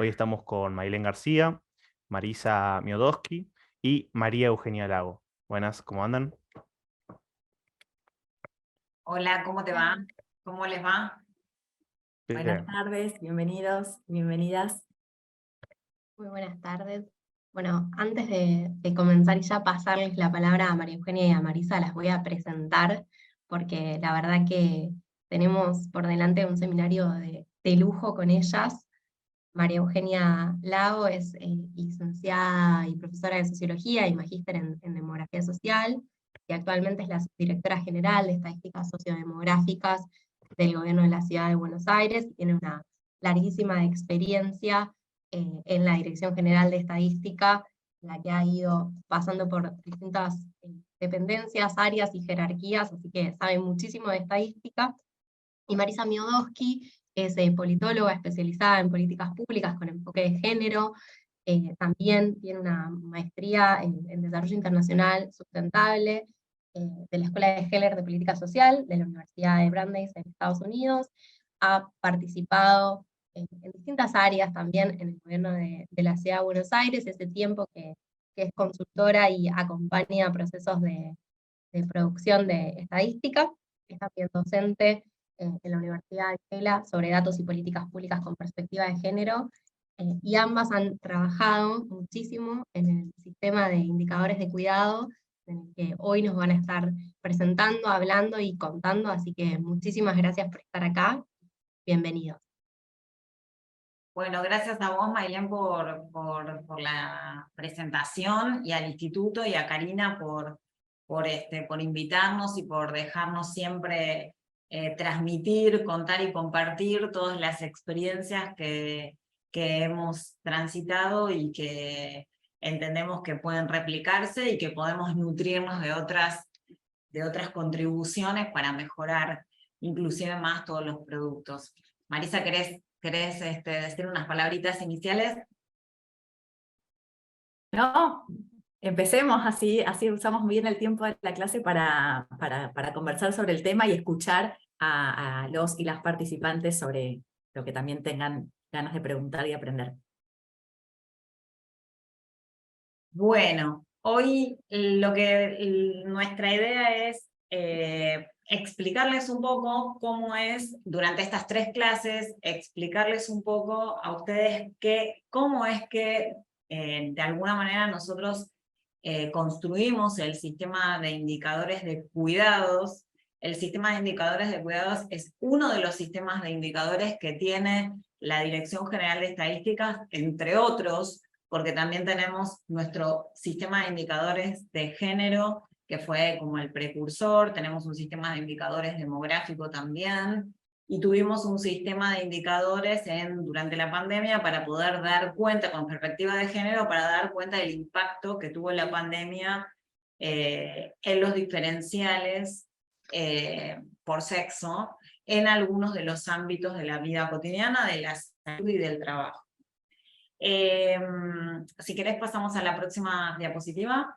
Hoy estamos con Maylén García, Marisa Miodowski y María Eugenia Lago. Buenas, ¿cómo andan? Hola, ¿cómo te va? ¿Cómo les va? Buenas Bien. tardes, bienvenidos, bienvenidas. Muy buenas tardes. Bueno, antes de comenzar y ya pasarles la palabra a María Eugenia y a Marisa, las voy a presentar porque la verdad que tenemos por delante un seminario de lujo con ellas. María Eugenia Lago es licenciada y profesora de Sociología y magíster en Demografía Social, y actualmente es la subdirectora general de Estadísticas Sociodemográficas del Gobierno de la Ciudad de Buenos Aires, y tiene una larguísima experiencia en la Dirección General de Estadística, en la que ha ido pasando por distintas dependencias, áreas y jerarquías, así que sabe muchísimo de estadística. Y Marisa Miodowski es politóloga especializada en políticas públicas con enfoque de género. También tiene una maestría en desarrollo internacional sustentable de la Escuela de Heller de Política Social de la Universidad de Brandeis en Estados Unidos. Ha participado en distintas áreas también en el gobierno de la Ciudad de Buenos Aires, ese tiempo que es consultora y acompaña procesos de producción de estadística. Es también docente en la Universidad de Tela sobre datos y políticas públicas con perspectiva de género, y ambas han trabajado muchísimo en el sistema de indicadores de cuidado, en el que hoy nos van a estar presentando, hablando y contando, así que muchísimas gracias por estar acá. Bienvenidos. Bueno, gracias a vos, Maylén, por la presentación, y al instituto y a Karina por invitarnos y por dejarnos siempre transmitir, contar y compartir todas las experiencias que hemos transitado y que entendemos que pueden replicarse y que podemos nutrirnos de otras contribuciones para mejorar inclusive más todos los productos. Marisa, ¿querés decir unas palabritas iniciales? No, empecemos así usamos bien el tiempo de la clase para conversar sobre el tema y escuchar a los y las participantes sobre lo que también tengan ganas de preguntar y aprender. Bueno, hoy nuestra idea es explicarles un poco cómo es, durante estas 3 clases, explicarles un poco a ustedes cómo es que de alguna manera nosotros construimos el sistema de indicadores de cuidados. El sistema de indicadores de cuidados es uno de los sistemas de indicadores que tiene la Dirección General de Estadísticas, entre otros, porque también tenemos nuestro sistema de indicadores de género, que fue como el precursor. Tenemos un sistema de indicadores demográfico también, y tuvimos un sistema de indicadores durante la pandemia para poder dar cuenta, con perspectiva de género, para dar cuenta del impacto que tuvo la pandemia en los diferenciales por sexo en algunos de los ámbitos de la vida cotidiana, de la salud y del trabajo. Si querés pasamos a la próxima diapositiva.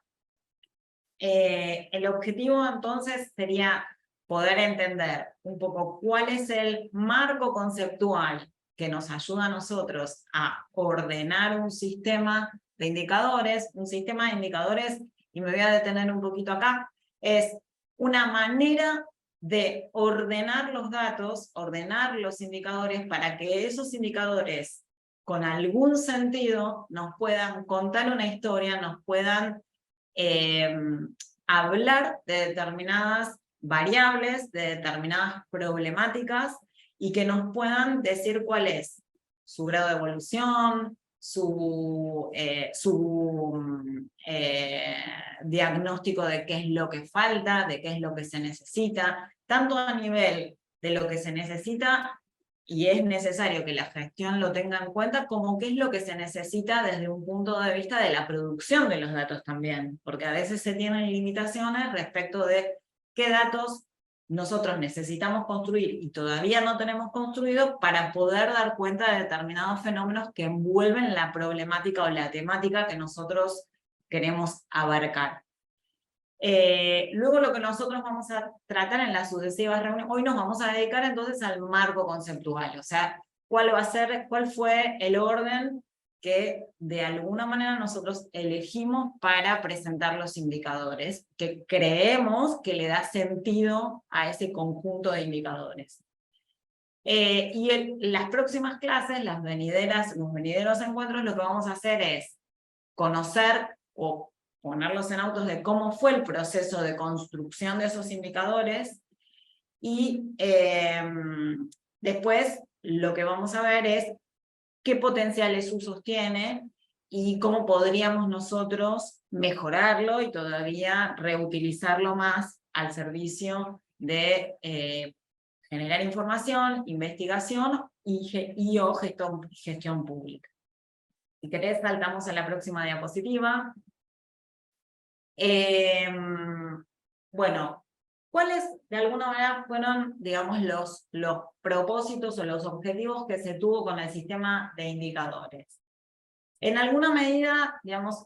El objetivo entonces sería poder entender un poco cuál es el marco conceptual que nos ayuda a nosotros a ordenar un sistema de indicadores. Un sistema de indicadores, y me voy a detener un poquito acá, es una manera de ordenar los datos, ordenar los indicadores, para que esos indicadores con algún sentido nos puedan contar una historia, nos puedan hablar de determinadas variables, de determinadas problemáticas, y que nos puedan decir cuál es su grado de evolución, su diagnóstico de qué es lo que falta, de qué es lo que se necesita, tanto a nivel de lo que se necesita y es necesario que la gestión lo tenga en cuenta, como qué es lo que se necesita desde un punto de vista de la producción de los datos también, porque a veces se tienen limitaciones respecto de qué datos nosotros necesitamos construir y todavía no tenemos construido para poder dar cuenta de determinados fenómenos que envuelven la problemática o la temática que nosotros queremos abarcar. Luego lo que nosotros vamos a tratar en las sucesivas reuniones, hoy nos vamos a dedicar entonces al marco conceptual, o sea, cuál fue el orden que de alguna manera nosotros elegimos para presentar los indicadores, que creemos que le da sentido a ese conjunto de indicadores. Y en las próximas clases, los venideros encuentros, lo que vamos a hacer es conocer o ponerlos en autos de cómo fue el proceso de construcción de esos indicadores, y después lo que vamos a ver es qué potenciales usos tiene y cómo podríamos nosotros mejorarlo y todavía reutilizarlo más al servicio de generar información, investigación y o gestión pública. Si querés, saltamos a la próxima diapositiva. Bueno, ¿cuáles de alguna manera fueron, digamos, los propósitos o los objetivos que se tuvo con el sistema de indicadores? En alguna medida, digamos,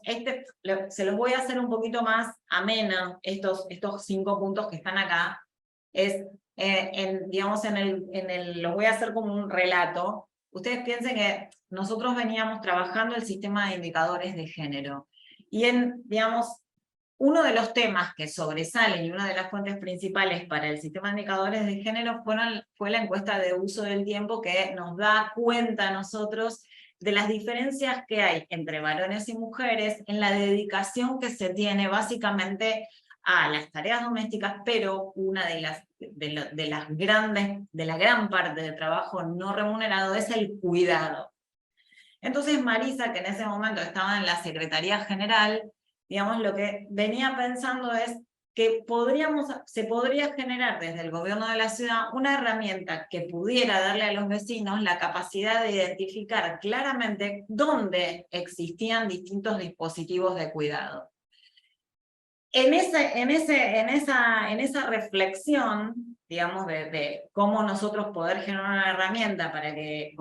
se los voy a hacer un poquito más amena, estos 5 puntos que están acá, los voy a hacer como un relato. Ustedes piensen que nosotros veníamos trabajando el sistema de indicadores de género, y digamos, uno de los temas que sobresalen y una de las fuentes principales para el sistema de indicadores de género fue la encuesta de uso del tiempo, que nos da cuenta a nosotros de las diferencias que hay entre varones y mujeres en la dedicación que se tiene básicamente a las tareas domésticas, pero una de la gran parte del trabajo no remunerado es el cuidado. Entonces Marisa, que en ese momento estaba en la Secretaría General, digamos, lo que venía pensando es que se podría generar desde el gobierno de la ciudad una herramienta que pudiera darle a los vecinos la capacidad de identificar claramente dónde existían distintos dispositivos de cuidado. En esa reflexión, digamos, de cómo nosotros poder generar una herramienta para que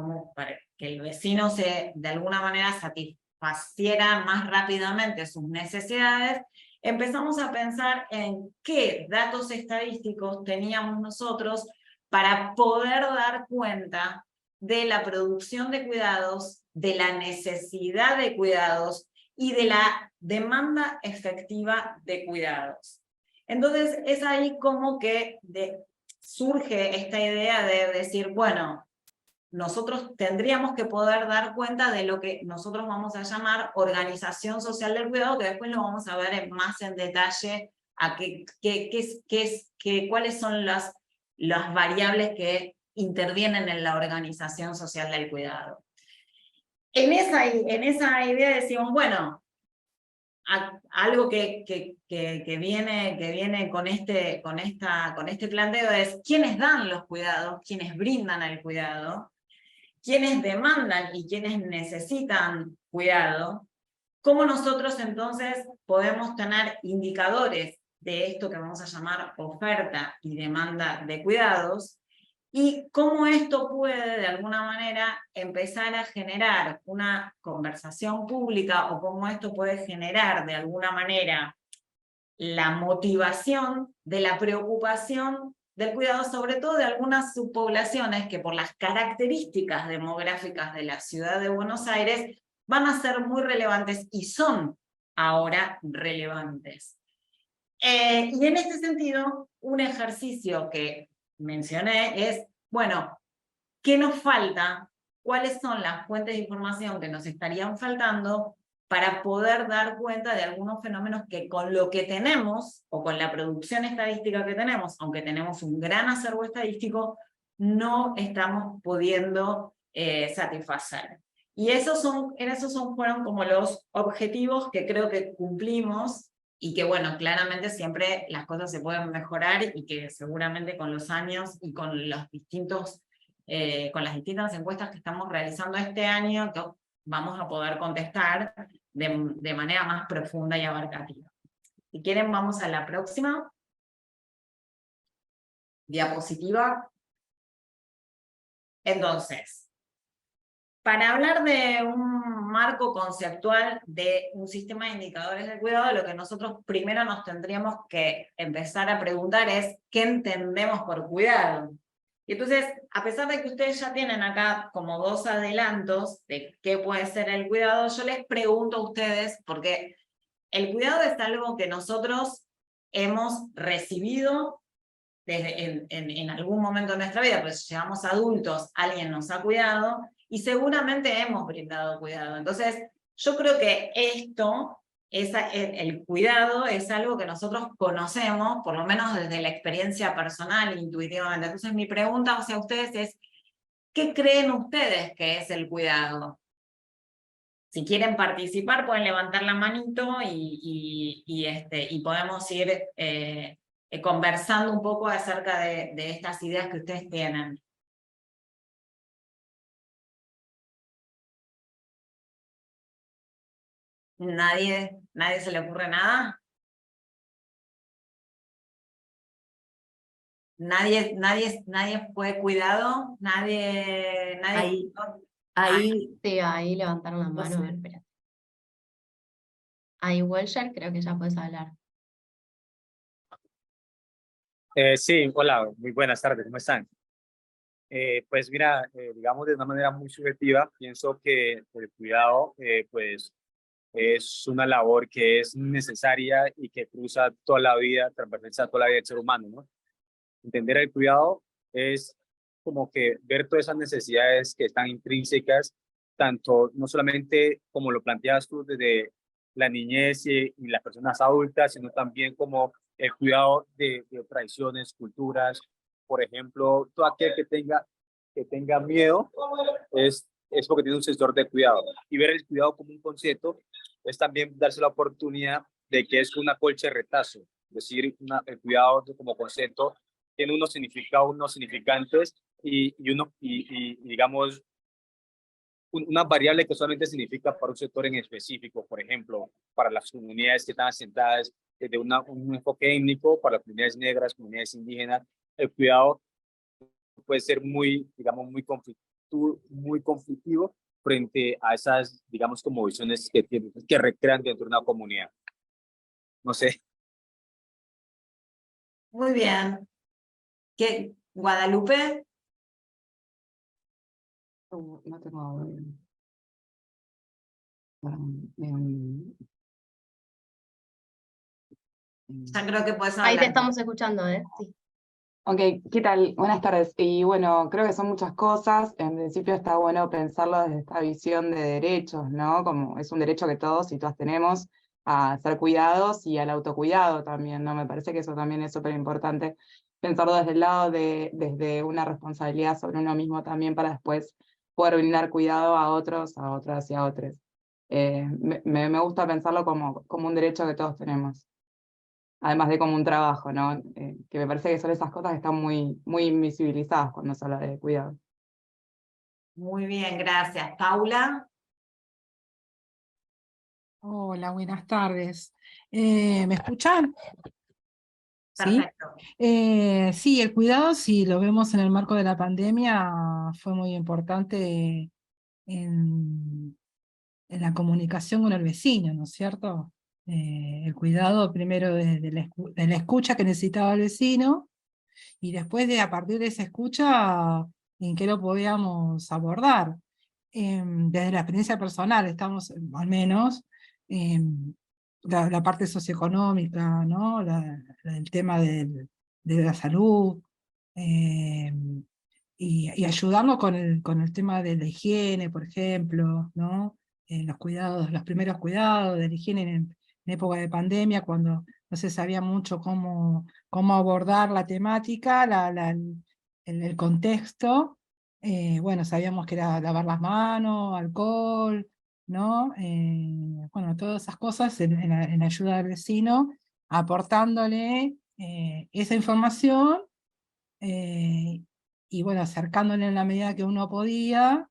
el vecino de alguna manera satisfaciera más rápidamente sus necesidades, empezamos a pensar en qué datos estadísticos teníamos nosotros para poder dar cuenta de la producción de cuidados, de la necesidad de cuidados y de la demanda efectiva de cuidados. Entonces es ahí como que surge esta idea de decir, bueno, nosotros tendríamos que poder dar cuenta de lo que nosotros vamos a llamar organización social del cuidado, que después lo vamos a ver más en detalle, cuáles son las variables que intervienen en la organización social del cuidado. En esa idea decimos, bueno, algo que viene con este planteo es quiénes dan los cuidados, quiénes brindan el cuidado, quiénes demandan y quiénes necesitan cuidado, cómo nosotros entonces podemos tener indicadores de esto que vamos a llamar oferta y demanda de cuidados, y cómo esto puede de alguna manera empezar a generar una conversación pública, o cómo esto puede generar de alguna manera la motivación de la preocupación del cuidado, sobre todo de algunas subpoblaciones que por las características demográficas de la ciudad de Buenos Aires van a ser muy relevantes y son ahora relevantes. Y en este sentido, un ejercicio que mencioné es, bueno, ¿qué nos falta? ¿Cuáles son las fuentes de información que nos estarían faltando para poder dar cuenta de algunos fenómenos que con lo que tenemos, o con la producción estadística que tenemos, aunque tenemos un gran acervo estadístico, no estamos pudiendo satisfacer? Y fueron como los objetivos que creo que cumplimos, y que bueno, claramente siempre las cosas se pueden mejorar, y que seguramente con los años y con las distintas encuestas que estamos realizando este año, vamos a poder contestar de manera más profunda y abarcativa. Si quieren, vamos a la próxima diapositiva. Entonces, para hablar de un marco conceptual de un sistema de indicadores de cuidado, lo que nosotros primero nos tendríamos que empezar a preguntar es, ¿qué entendemos por cuidado? Y entonces, a pesar de que ustedes ya tienen acá como 2 adelantos de qué puede ser el cuidado, yo les pregunto a ustedes, porque el cuidado es algo que nosotros hemos recibido en algún momento de nuestra vida, pues llegamos adultos, alguien nos ha cuidado, y seguramente hemos brindado cuidado. Entonces, yo creo que el cuidado es algo que nosotros conocemos, por lo menos desde la experiencia personal, intuitivamente. Entonces, mi pregunta hacia ustedes es, ¿qué creen ustedes que es el cuidado? Si quieren participar, pueden levantar la manito y podemos ir conversando un poco acerca de estas ideas que ustedes tienen. ¿Nadie se le ocurre nada? ¿Nadie fue cuidado? Ahí, Sí, ahí levantaron la no mano, a ver, sé. espera. Ahí Welcher, creo que ya puedes hablar. Sí, hola, muy buenas tardes, ¿cómo están? Pues mira, digamos de una manera muy subjetiva, pienso que el cuidado pues es una labor que es necesaria y que cruza toda la vida, transversal toda la vida del ser humano, ¿no? Entender el cuidado es como que ver todas esas necesidades que están intrínsecas, tanto no solamente como lo planteas tú desde la niñez y las personas adultas, sino también como el cuidado de tradiciones, culturas. Por ejemplo, todo aquel que tenga miedo es porque tiene un sector de cuidado. Y ver el cuidado como un concepto es también darse la oportunidad de que es una colcha de retazo, es decir, el cuidado como concepto tiene unos significados, unos significantes y digamos, una variable que solamente significa para un sector en específico, por ejemplo, para las comunidades que están asentadas desde un enfoque étnico, para las comunidades negras, comunidades indígenas, el cuidado puede ser muy, digamos, muy conflictivo frente a esas, digamos, como visiones que recrean dentro de una comunidad. No sé. Muy bien. ¿Qué? ¿Guadalupe? No tengo. Ya creo que puedes Ahí te hablar. estamos escuchando, ¿eh? Sí. Ok, ¿qué tal? Buenas tardes. Y bueno, creo que son muchas cosas. En principio está bueno pensarlo desde esta visión de derechos, ¿no? Como es un derecho que todos y todas tenemos a ser cuidados y al autocuidado también, ¿no? Me parece que eso también es súper importante pensarlo desde el lado desde una responsabilidad sobre uno mismo también para después poder brindar cuidado a otros, a otras y a otros. Me gusta pensarlo como un derecho que todos tenemos. Además de como un trabajo, ¿no? Que me parece que son esas cosas que están muy invisibilizadas cuando se habla de cuidado. Muy bien, gracias. Paula. Hola, buenas tardes. ¿Me escuchan? ¿Sí? Perfecto. Sí, el cuidado, si lo vemos en el marco de la pandemia, fue muy importante en la comunicación con el vecino, ¿no es cierto? El cuidado primero de la escucha que necesitaba el vecino y después a partir de esa escucha, en qué lo podíamos abordar. Desde la experiencia personal, estamos, al menos, la parte socioeconómica, ¿no? El tema de la salud, y ayudarnos con el tema de la higiene, por ejemplo, ¿no? Los cuidados, los primeros cuidados de la higiene en época de pandemia, cuando no se sabía mucho cómo abordar la temática, el contexto. Bueno, sabíamos que era lavar las manos, alcohol, ¿no? Bueno, todas esas cosas en ayuda del vecino, aportándole esa información, y bueno, acercándole en la medida que uno podía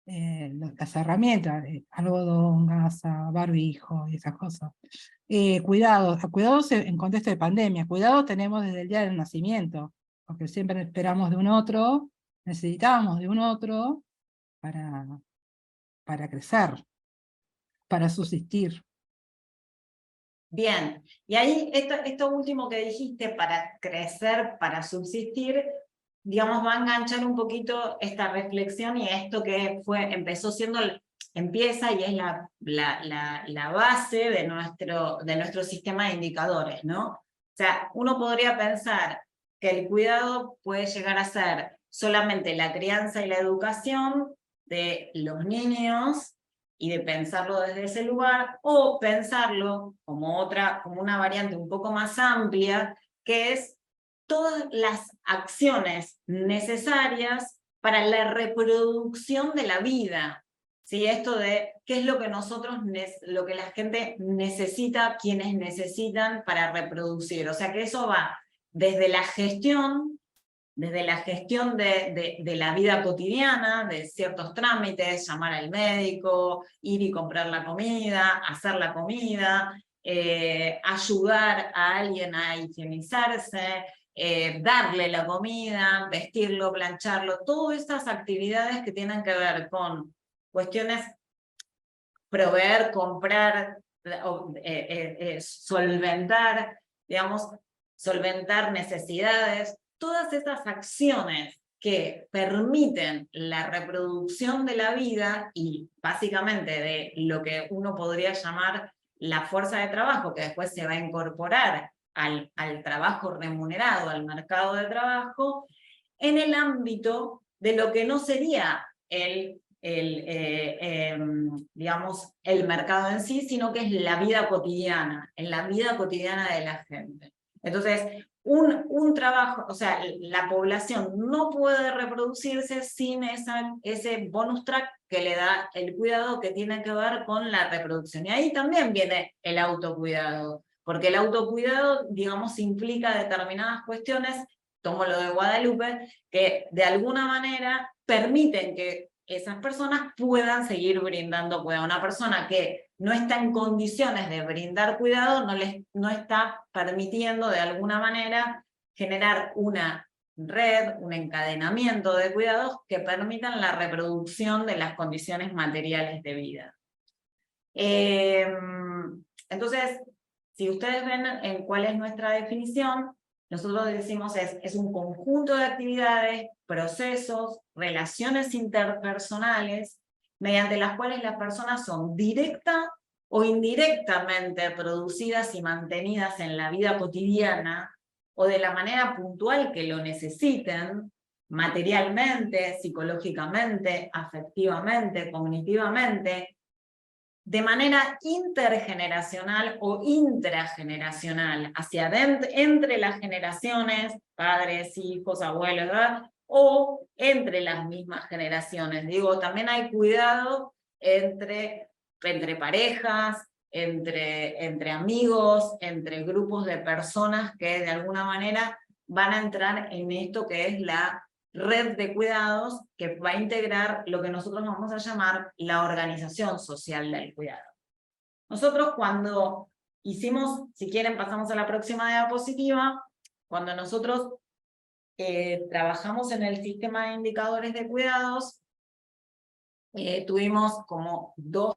las herramientas, algodón, gasa, barbijo y esas cosas. Cuidados en contexto de pandemia, cuidados tenemos desde el día del nacimiento, porque siempre esperamos de un otro, necesitamos de un otro para crecer, para subsistir. Bien. Y ahí, esto último que dijiste, para crecer, para subsistir, digamos, va a enganchar un poquito esta reflexión y esto que empezó siendo, empieza y es la base de nuestro sistema de indicadores, ¿no? O sea, uno podría pensar que el cuidado puede llegar a ser solamente la crianza y la educación de los niños, y de pensarlo desde ese lugar, o pensarlo como una variante un poco más amplia, que es todas las acciones necesarias para la reproducción de la vida. ¿Sí? Esto de qué es lo que lo que la gente necesita, quienes necesitan para reproducir. O sea que eso va desde la gestión de la vida cotidiana, de ciertos trámites, llamar al médico, ir y comprar la comida, hacer la comida, ayudar a alguien a higienizarse, darle la comida, vestirlo, plancharlo, todas estas actividades que tienen que ver con cuestiones, proveer, comprar, solventar, digamos, solventar necesidades, todas estas acciones que permiten la reproducción de la vida y básicamente de lo que uno podría llamar la fuerza de trabajo, que después se va a incorporar al trabajo remunerado, al mercado de trabajo, en el ámbito de lo que no sería digamos, el mercado en sí, sino que es la vida cotidiana, en la vida cotidiana de la gente. Entonces, un trabajo, o sea, la población no puede reproducirse sin ese bonus track que le da el cuidado, que tiene que ver con la reproducción. Y ahí también viene el autocuidado, porque el autocuidado, digamos, implica determinadas cuestiones, tomo lo de Guadalupe, que de alguna manera permiten que esas personas puedan seguir brindando cuidado. Una persona que no está en condiciones de brindar cuidado no está permitiendo de alguna manera generar una red, un encadenamiento de cuidados que permitan la reproducción de las condiciones materiales de vida. Entonces, si ustedes ven en cuál es nuestra definición, nosotros decimos es un conjunto de actividades, procesos, relaciones interpersonales, mediante las cuales las personas son directa o indirectamente producidas y mantenidas en la vida cotidiana, o de la manera puntual que lo necesiten, materialmente, psicológicamente, afectivamente, cognitivamente, de manera intergeneracional o intrageneracional, hacia adentro, entre las generaciones, padres, hijos, abuelos, ¿verdad? O entre las mismas generaciones. Digo, también hay cuidado entre parejas, entre amigos, entre grupos de personas que de alguna manera van a entrar en esto que es la red de cuidados, que va a integrar lo que nosotros vamos a llamar la organización social del cuidado. Nosotros cuando hicimos, si quieren pasamos a la próxima diapositiva, cuando nosotros trabajamos en el sistema de indicadores de cuidados, tuvimos como 2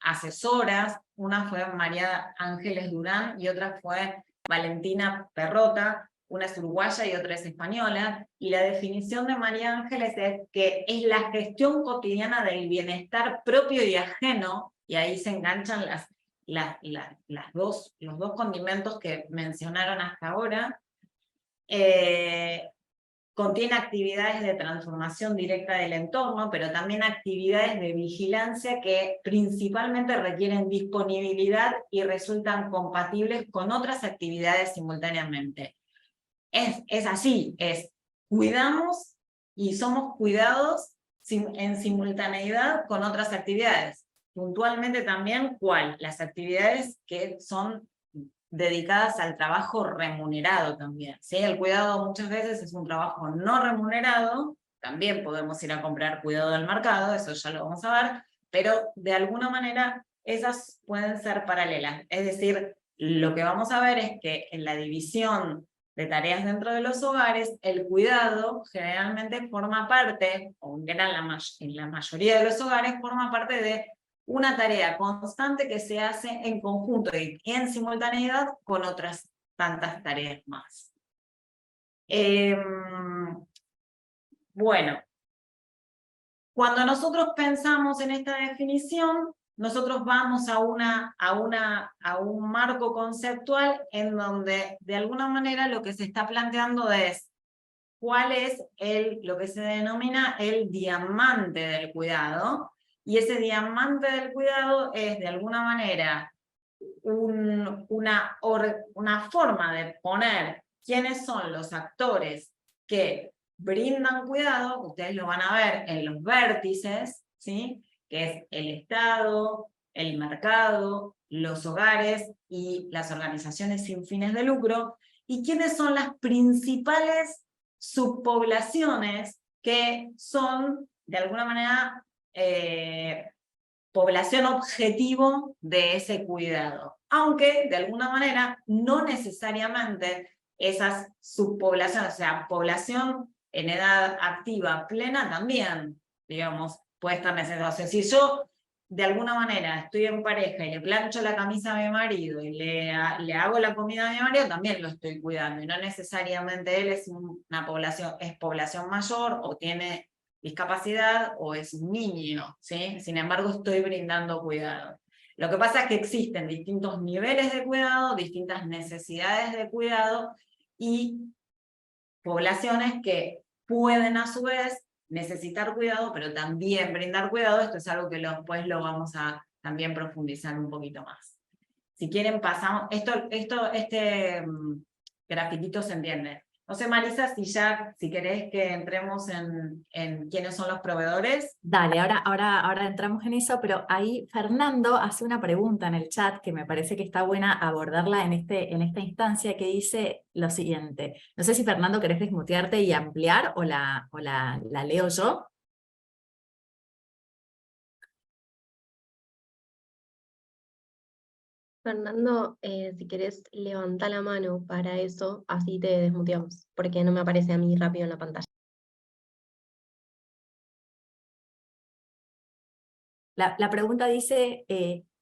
asesoras, una fue María Ángeles Durán y otra fue Valentina Perrota, una es uruguaya y otra es española, y la definición de María Ángeles es que es la gestión cotidiana del bienestar propio y ajeno, y ahí se enganchan los dos condimentos que mencionaron hasta ahora. Contiene actividades de transformación directa del entorno, pero también actividades de vigilancia que principalmente requieren disponibilidad y resultan compatibles con otras actividades simultáneamente. Es así, cuidamos y somos cuidados en simultaneidad con otras actividades. Puntualmente también, ¿cuál? Las actividades que son dedicadas al trabajo remunerado también. ¿Sí? El cuidado muchas veces es un trabajo no remunerado, también podemos ir a comprar cuidado del mercado, eso ya lo vamos a ver, pero de alguna manera esas pueden ser paralelas. Es decir, lo que vamos a ver es que en la división de tareas dentro de los hogares, el cuidado generalmente forma parte, o en la mayoría de los hogares, forma parte de una tarea constante que se hace en conjunto y en simultaneidad con otras tantas tareas más. Bueno, cuando nosotros pensamos en esta definición, nosotros vamos a un marco conceptual en donde de alguna manera lo que se está planteando es cuál es lo que se denomina el diamante del cuidado, y ese diamante del cuidado es de alguna manera una forma de poner quiénes son los actores que brindan cuidado. Ustedes lo van a ver en los vértices, ¿sí? Que es el Estado, el mercado, los hogares y las organizaciones sin fines de lucro, y quiénes son las principales subpoblaciones que son, de alguna manera, población objetivo de ese cuidado. Aunque, de alguna manera, no necesariamente esas subpoblaciones, o sea, población en edad activa plena también, digamos, puede estar necesitada. O sea, si yo, de alguna manera, estoy en pareja y le plancho la camisa a mi marido y le hago la comida a mi marido, también lo estoy cuidando, y no necesariamente él es población mayor o tiene discapacidad o es un niño, ¿sí? Sin embargo, estoy brindando cuidado. Lo que pasa es que existen distintos niveles de cuidado, distintas necesidades de cuidado, y poblaciones que pueden a su vez necesitar cuidado, pero también brindar cuidado. Esto es algo que después lo vamos a también profundizar un poquito más. Si quieren pasamos, este grafiquito se entiende. No sé, Marisa, si querés que entremos en quiénes son los proveedores. Dale, ahora entramos en eso, pero ahí Fernando hace una pregunta en el chat que me parece que está buena abordarla en esta instancia, que dice lo siguiente. No sé si Fernando querés desmutearte y ampliar o la leo yo. Fernando, si querés, levanta la mano para eso, así te desmuteamos, porque no me aparece a mí rápido en la pantalla. La pregunta dice,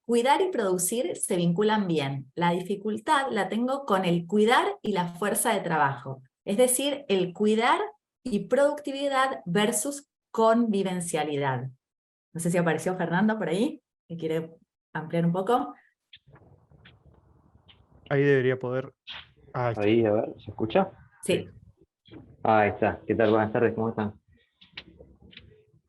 cuidar y producir se vinculan bien. La dificultad la tengo con el cuidar y la fuerza de trabajo. Es decir, el cuidar y productividad versus convivencialidad. No sé si apareció Fernando por ahí, que quiere ampliar un poco. Ahí debería poder... Ah, ahí está. Ahí, a ver, ¿se escucha? Sí. Ahí está. ¿Qué tal? Buenas tardes, ¿cómo están?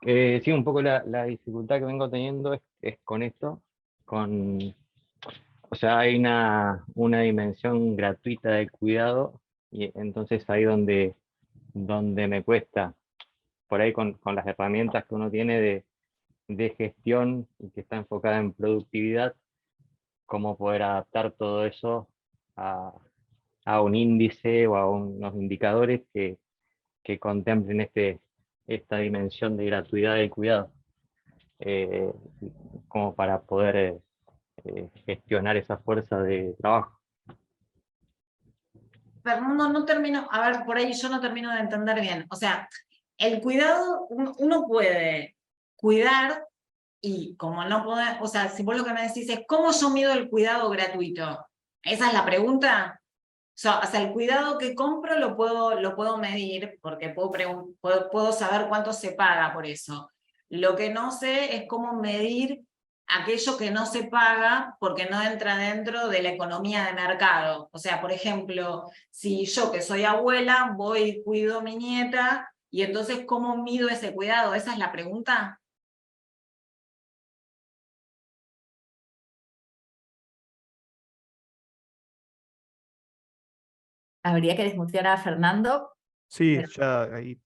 Sí, un poco la dificultad que vengo teniendo es con esto, o sea, hay una dimensión gratuita del cuidado, y entonces ahí donde me cuesta, por ahí con las herramientas que uno tiene de gestión y que está enfocada en productividad, cómo poder adaptar todo eso a un índice o a unos indicadores que contemplen esta dimensión de gratuidad del cuidado, como para poder gestionar esa fuerza de trabajo. Fernando, no termino, a ver, por ahí yo no termino de entender bien. O sea, el cuidado, uno puede cuidar, y como no puede, o sea, si vos lo que me decís es, ¿cómo yo mido el cuidado gratuito? ¿Esa es la pregunta? O sea, el cuidado que compro lo puedo medir, porque puedo saber cuánto se paga por eso. Lo que no sé es cómo medir aquello que no se paga porque no entra dentro de la economía de mercado. O sea, por ejemplo, si yo, que soy abuela, voy y cuido a mi nieta, y entonces, ¿cómo mido ese cuidado? ¿Esa es la pregunta? Habría que desmutear a Fernando, Sí, pero, ya ahí.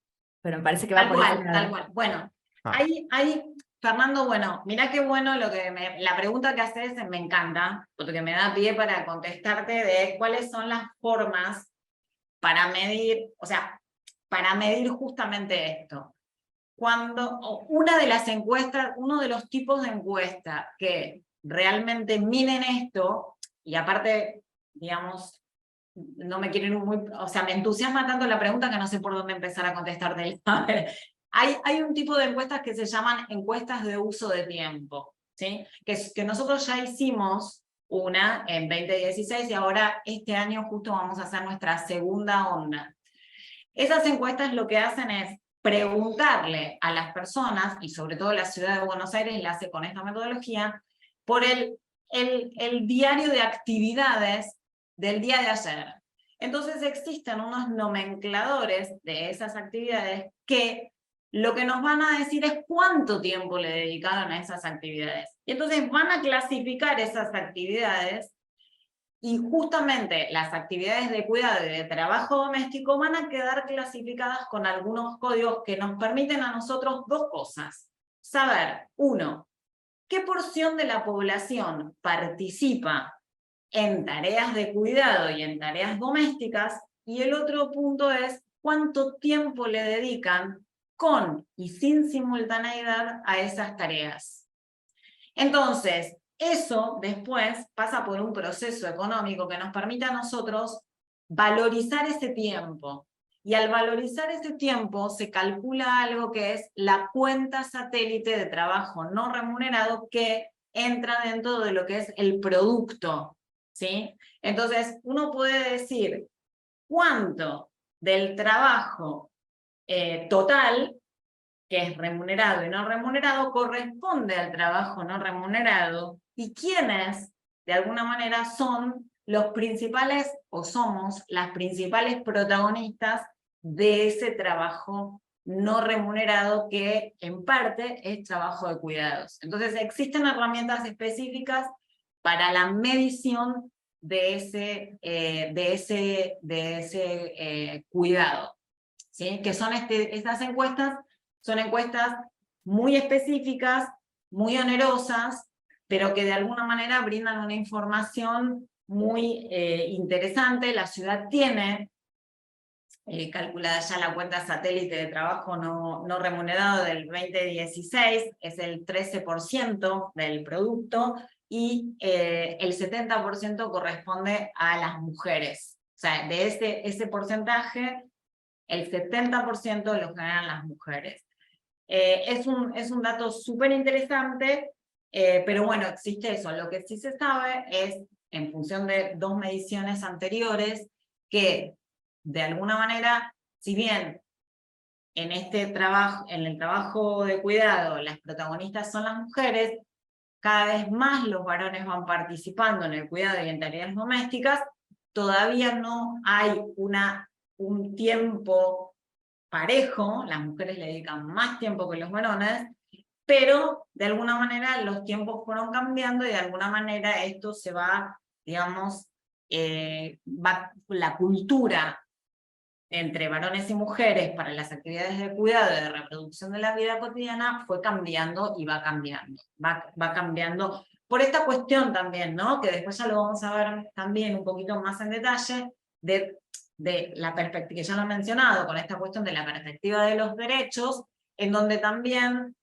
pero me parece que va Tal por cual, ese lado. tal cual. Bueno, Ah. ahí, Fernando, bueno, mirá qué bueno la pregunta que haces, me encanta, porque me da pie para contestarte de cuáles son las formas para medir, o sea, para medir justamente esto. Una de las encuestas, uno de los tipos de encuesta que realmente miden esto, y aparte, digamos, no me quiero ir muy, o sea, me entusiasma tanto la pregunta que no sé por dónde empezar a contestarte. Hay un tipo de encuestas que se llaman encuestas de uso de tiempo, ¿sí? Que nosotros ya hicimos una en 2016, y ahora este año justo vamos a hacer nuestra segunda onda. Esas encuestas lo que hacen es preguntarle a las personas, y sobre todo la ciudad de Buenos Aires la hace con esta metodología, por el diario de actividades del día de ayer. Entonces existen unos nomencladores de esas actividades que lo que nos van a decir es cuánto tiempo le dedicaron a esas actividades. Y entonces van a clasificar esas actividades, y justamente las actividades de cuidado y de trabajo doméstico van a quedar clasificadas con algunos códigos que nos permiten a nosotros dos cosas. Saber, uno, qué porción de la población participa en tareas de cuidado y en tareas domésticas, y el otro punto es cuánto tiempo le dedican con y sin simultaneidad a esas tareas. Entonces, eso después pasa por un proceso económico que nos permite a nosotros valorizar ese tiempo. Y al valorizar ese tiempo se calcula algo que es la cuenta satélite de trabajo no remunerado, que entra dentro de lo que es el producto, ¿sí? Entonces, uno puede decir cuánto del trabajo total, que es remunerado y no remunerado, corresponde al trabajo no remunerado, y quiénes, de alguna manera, son los principales, o somos las principales protagonistas de ese trabajo no remunerado, que en parte es trabajo de cuidados. Entonces existen herramientas específicas para la medición de ese cuidado, ¿sí? Que son estas encuestas. Son encuestas muy específicas, muy onerosas, pero que de alguna manera brindan una información muy interesante. La ciudad tiene calculada ya la cuenta satélite de trabajo no remunerado del 2016, es el 13% del producto, y el 70% corresponde a las mujeres. O sea, de ese porcentaje, el 70% lo generan las mujeres. Es un dato súper interesante, pero bueno, existe eso. Lo que sí se sabe es, en función de dos mediciones anteriores, que de alguna manera, si bien en el trabajo de cuidado las protagonistas son las mujeres, cada vez más los varones van participando en el cuidado y en tareas domésticas, todavía no hay un tiempo parejo, las mujeres le dedican más tiempo que los varones, pero de alguna manera los tiempos fueron cambiando, y de alguna manera esto se va, digamos, la cultura entre varones y mujeres para las actividades de cuidado y de reproducción de la vida cotidiana fue cambiando y va cambiando. Va cambiando por esta cuestión también, ¿no? Que después ya lo vamos a ver también un poquito más en detalle, de la perspectiva, que ya lo he mencionado, con esta cuestión de la perspectiva de los derechos, en donde también,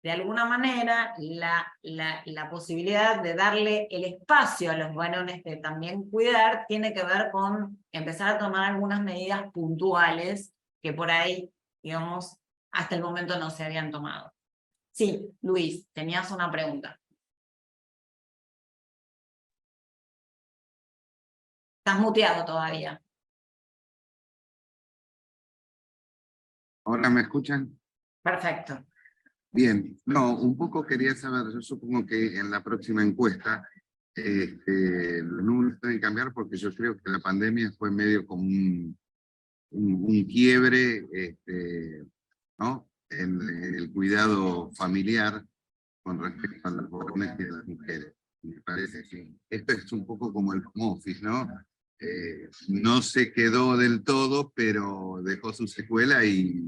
de alguna manera, la posibilidad de darle el espacio a los varones de también cuidar, tiene que ver con empezar a tomar algunas medidas puntuales que por ahí, digamos, hasta el momento no se habían tomado. Sí, Luis, tenías una pregunta. Estás muteado todavía. ¿Ahora me escuchan? Perfecto. Bien, no, un poco quería saber, yo supongo que en la próxima encuesta los números tienen que cambiar, porque yo creo que la pandemia fue medio como un quiebre, ¿no? En el cuidado familiar con respecto a los varones y a las mujeres. Me parece que esto es un poco como el home office, ¿no? No se quedó del todo, pero dejó su secuela, y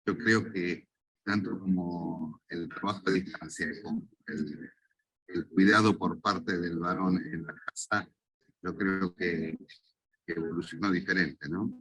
yo creo que tanto como el trabajo a distancia como el cuidado por parte del varón en la casa, yo creo que evolucionó diferente, ¿no?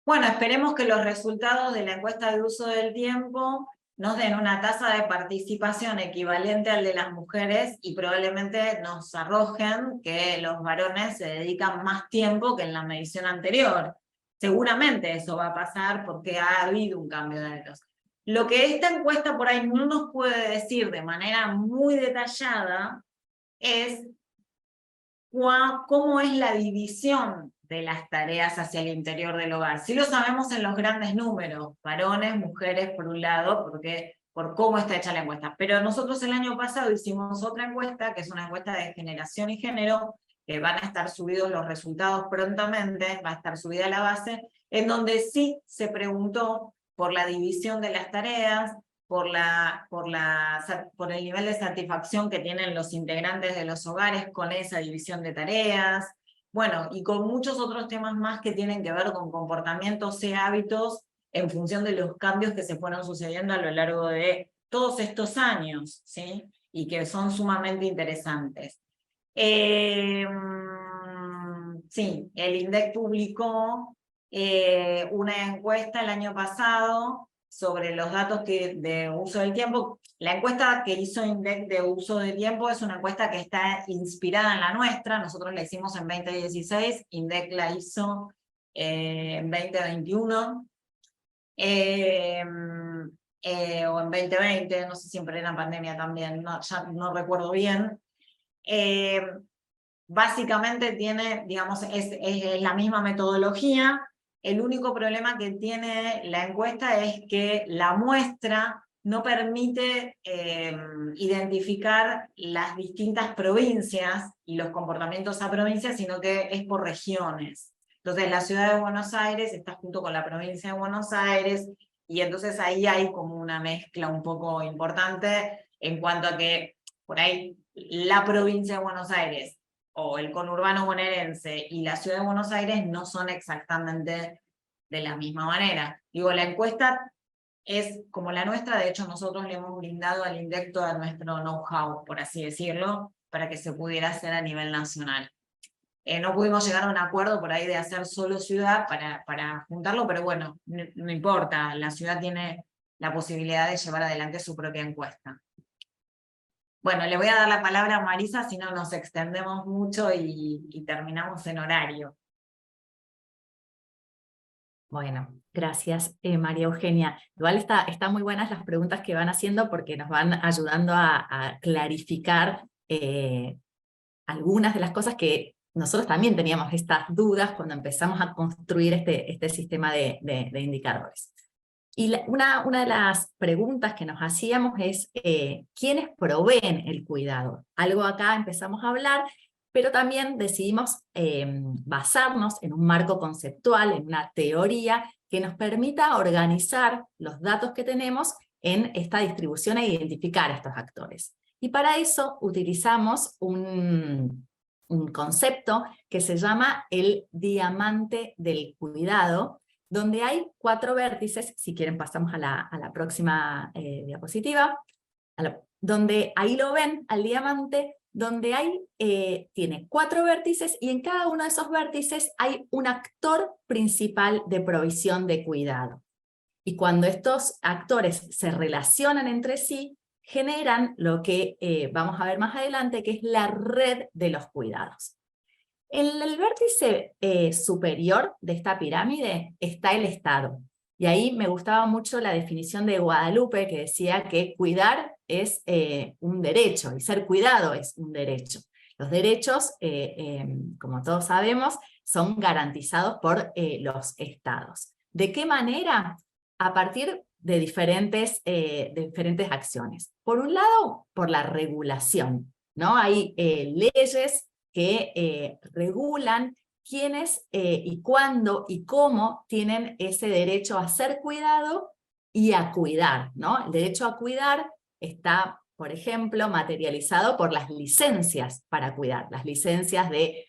Bueno, esperemos que los resultados de la encuesta de uso del tiempo nos den una tasa de participación equivalente al de las mujeres, y probablemente nos arrojen que los varones se dedican más tiempo que en la medición anterior. Seguramente eso va a pasar porque ha habido un cambio de datos. Lo que esta encuesta por ahí no nos puede decir de manera muy detallada es cómo es la división de las tareas hacia el interior del hogar. Sí lo sabemos en los grandes números, varones, mujeres por un lado, por cómo está hecha la encuesta. Pero nosotros el año pasado hicimos otra encuesta, que es una encuesta de generación y género, que van a estar subidos los resultados prontamente, va a estar subida la base, en donde sí se preguntó por la división de las tareas, por el nivel de satisfacción que tienen los integrantes de los hogares con esa división de tareas, bueno, y con muchos otros temas más que tienen que ver con comportamientos y hábitos en función de los cambios que se fueron sucediendo a lo largo de todos estos años, ¿sí? Y que son sumamente interesantes. Sí, el INDEC publicó una encuesta el año pasado sobre los datos de uso del tiempo. La encuesta que hizo INDEC de uso del tiempo es una encuesta que está inspirada en la nuestra. Nosotros la hicimos en 2016, INDEC la hizo en 2021. O en 2020, no sé si en plena pandemia también, no, ya no recuerdo bien. Básicamente tiene, digamos, es la misma metodología. El único problema que tiene la encuesta es que la muestra no permite identificar las distintas provincias y los comportamientos a provincias, sino que es por regiones. Entonces la ciudad de Buenos Aires está junto con la provincia de Buenos Aires, y entonces ahí hay como una mezcla un poco importante en cuanto a que por ahí la provincia de Buenos Aires o el conurbano bonaerense y la ciudad de Buenos Aires no son exactamente de la misma manera. Digo, la encuesta es como la nuestra, de hecho nosotros le hemos brindado al INDEC todo nuestro know-how, por así decirlo, para que se pudiera hacer a nivel nacional. No pudimos llegar a un acuerdo por ahí de hacer solo ciudad para juntarlo, pero bueno, no importa, la ciudad tiene la posibilidad de llevar adelante su propia encuesta. Bueno, le voy a dar la palabra a Marisa, si no nos extendemos mucho y terminamos en horario. Bueno, gracias María Eugenia. Igual están muy buenas las preguntas que van haciendo porque nos van ayudando a clarificar algunas de las cosas que nosotros también teníamos estas dudas cuando empezamos a construir este sistema de indicadores. Y una de las preguntas que nos hacíamos es, ¿quiénes proveen el cuidado? Algo acá empezamos a hablar, pero también decidimos basarnos en un marco conceptual, en una teoría que nos permita organizar los datos que tenemos en esta distribución e identificar estos actores. Y para eso utilizamos un concepto que se llama el diamante del cuidado, donde hay 4 vértices, si quieren pasamos a la próxima diapositiva, donde ahí lo ven, al diamante, donde tiene 4 vértices y en cada uno de esos vértices hay un actor principal de provisión de cuidado. Y cuando estos actores se relacionan entre sí, generan lo que vamos a ver más adelante, que es la red de los cuidados. En el vértice superior de esta pirámide está el Estado. Y ahí me gustaba mucho la definición de Guadalupe, que decía que cuidar es un derecho, y ser cuidado es un derecho. Los derechos, como todos sabemos, son garantizados por los estados. ¿De qué manera? A partir de diferentes acciones. Por un lado, por la regulación, ¿no? Hay leyes que regulan quiénes y cuándo y cómo tienen ese derecho a ser cuidado y a cuidar, ¿no? El derecho a cuidar está, por ejemplo, materializado por las licencias para cuidar, las licencias de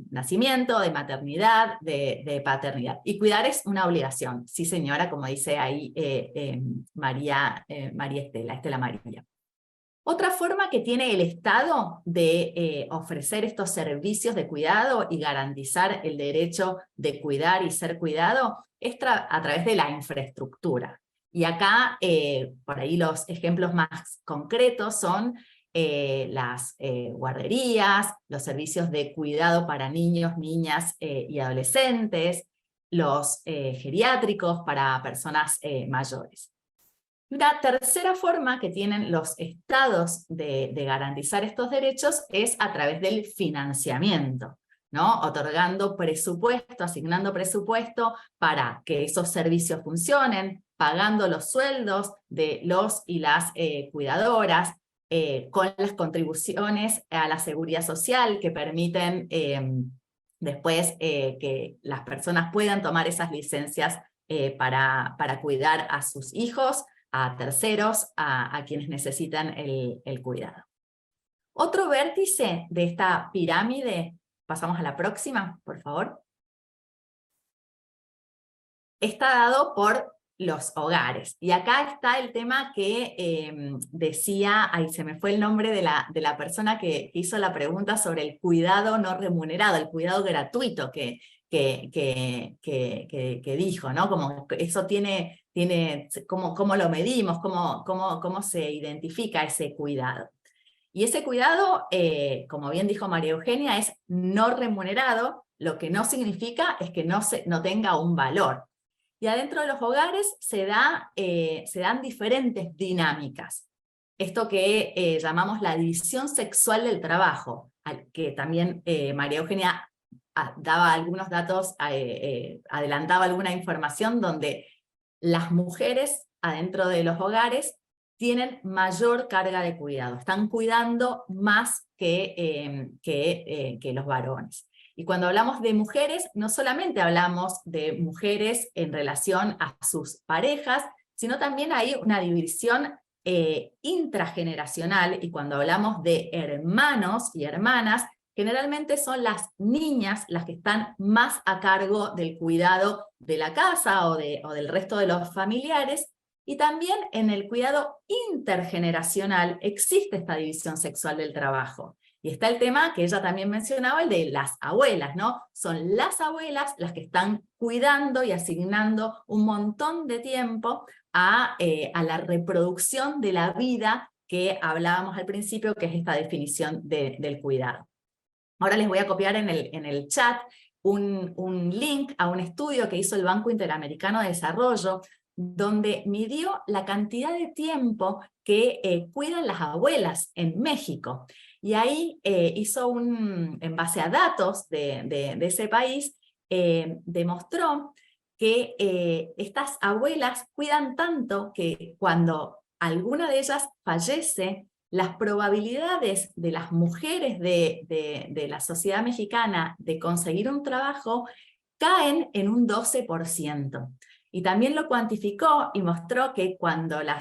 nacimiento, de maternidad, de paternidad. Y cuidar es una obligación, sí señora, como dice ahí María Estela María. Otra forma que tiene el Estado de ofrecer estos servicios de cuidado y garantizar el derecho de cuidar y ser cuidado es a través de la infraestructura. Y acá, por ahí los ejemplos más concretos son las guarderías, los servicios de cuidado para niños, niñas y adolescentes, los geriátricos para personas mayores. La tercera forma que tienen los estados de garantizar estos derechos es a través del financiamiento. ¿no? Otorgando presupuesto, asignando presupuesto para que esos servicios funcionen, pagando los sueldos de los y las cuidadoras, con las contribuciones a la seguridad social que permiten después que las personas puedan tomar esas licencias para cuidar a sus hijos, a terceros, a quienes necesitan el cuidado. Otro vértice de esta pirámide, pasamos a la próxima, por favor, está dado por los hogares. Y acá está el tema que decía, ahí se me fue el nombre de la persona que hizo la pregunta sobre el cuidado no remunerado, el cuidado gratuito que dijo, ¿no? Como eso tiene ¿cómo lo medimos? ¿Cómo se identifica ese cuidado? Y ese cuidado, como bien dijo María Eugenia, es no remunerado, lo que no significa es que no tenga un valor. Y adentro de los hogares se dan diferentes dinámicas. Esto que llamamos la división sexual del trabajo, al que también María Eugenia daba algunos datos, adelantaba alguna información donde las mujeres adentro de los hogares tienen mayor carga de cuidado, están cuidando más que los varones. Y cuando hablamos de mujeres, no solamente hablamos de mujeres en relación a sus parejas, sino también hay una división intrageneracional, y cuando hablamos de hermanos y hermanas, generalmente son las niñas las que están más a cargo del cuidado de la casa o del resto de los familiares, y también en el cuidado intergeneracional existe esta división sexual del trabajo. Y está el tema que ella también mencionaba, el de las abuelas, ¿no? Son las abuelas las que están cuidando y asignando un montón de tiempo a la reproducción de la vida que hablábamos al principio, que es esta definición del cuidado. Ahora les voy a copiar en el chat un link a un estudio que hizo el Banco Interamericano de Desarrollo, donde midió la cantidad de tiempo que cuidan las abuelas en México. Y ahí hizo en base a datos de ese país, demostró que estas abuelas cuidan tanto que cuando alguna de ellas fallece, las probabilidades de las mujeres de la sociedad mexicana de conseguir un trabajo caen en un 12%. Y también lo cuantificó y mostró que cuando la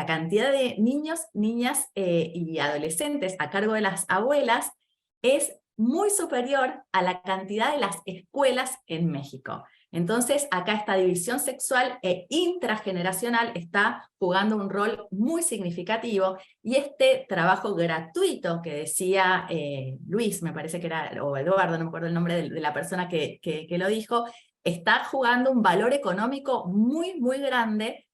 cantidad de niños, niñas y adolescentes a cargo de las abuelas es muy superior a la cantidad de las escuelas en México. Entonces, acá esta división sexual e intrageneracional está jugando un rol muy significativo, y este trabajo gratuito que decía Luis, me parece que era, o Eduardo, no me acuerdo el nombre de la persona que lo dijo, está jugando un valor económico muy, muy grande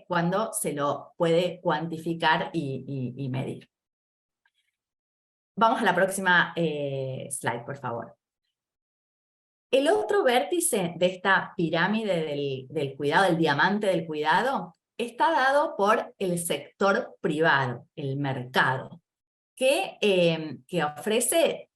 cuando se lo puede cuantificar y medir. Vamos a la próxima slide, por favor. El otro vértice de esta pirámide del cuidado, el diamante del cuidado, está dado por el sector privado, el mercado, que ofrece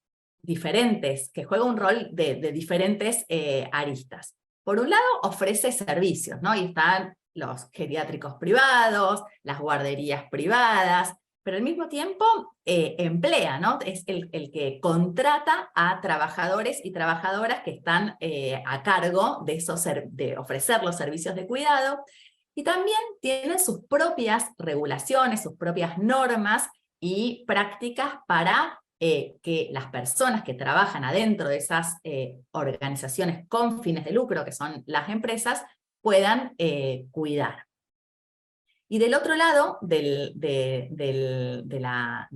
que juega un rol de diferentes aristas. Por un lado, ofrece servicios, ¿no? Y están los geriátricos privados, las guarderías privadas, pero al mismo tiempo emplea, ¿no? Es el que contrata a trabajadores y trabajadoras que están a cargo de ofrecer los servicios de cuidado, y también tiene sus propias regulaciones, sus propias normas y prácticas para que las personas que trabajan adentro de esas organizaciones con fines de lucro, que son las empresas, puedan cuidar. Y del otro lado de la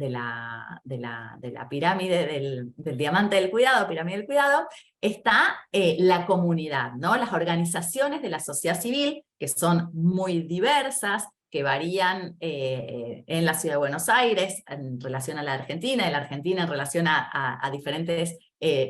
pirámide del diamante del cuidado, pirámide del cuidado, está la comunidad, ¿no? Las organizaciones de la sociedad civil, que son muy diversas, que varían en la ciudad de Buenos Aires en relación a la Argentina, de la Argentina en relación a diferentes